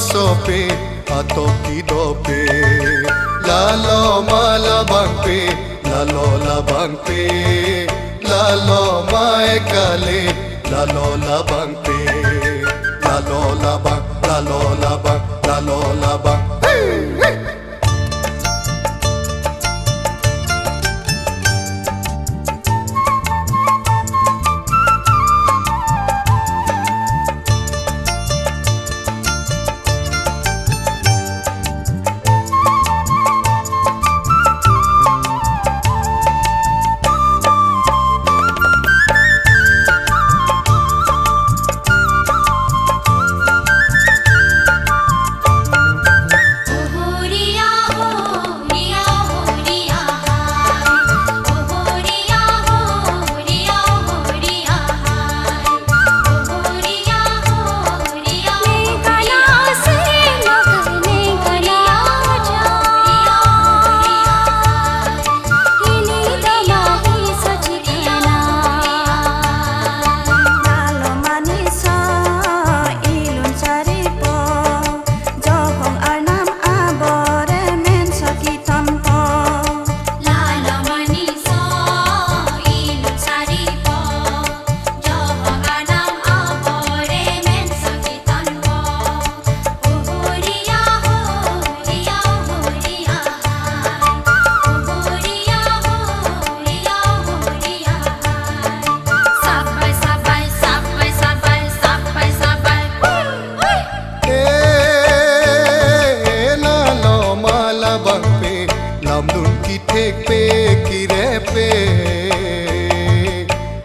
sope atoki dope lalo malabang pe lalo labang pe lalo maekale lalo labang pe lalo labang lalo labang lalo labang hey, hey.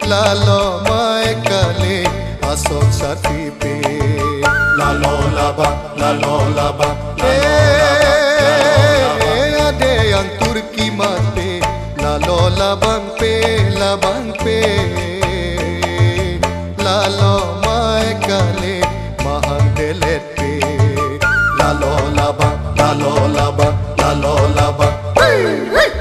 Lalo maekale asok sati pe lalo laba ade yang Turki mate lalo labang pe lalo maekale mahang delet pe lalo laba hey, hey.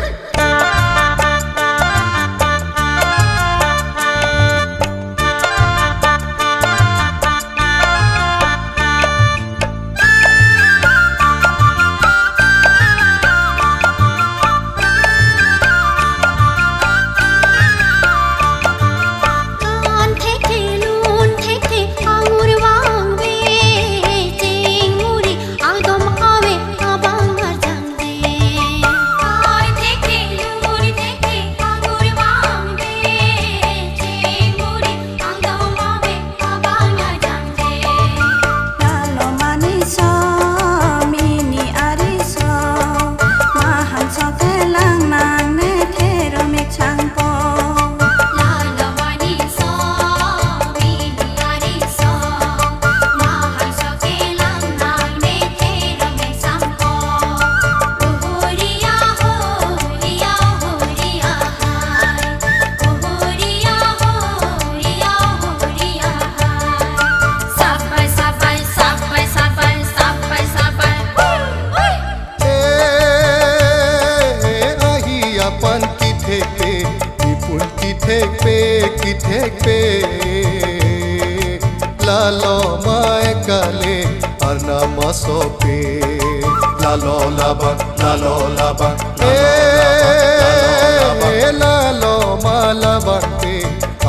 Kithek pe lalo maekale arna masope lalo labang lalo malabang pe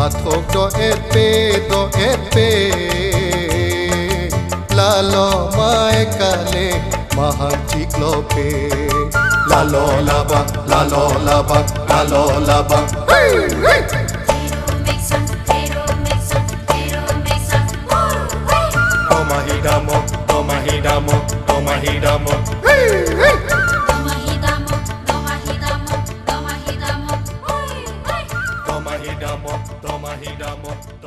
athok do et pe lalo maekale mahachiklo pe lalo labang hey, hey. Toma hidamo. Hey, hey. Toma hidamo.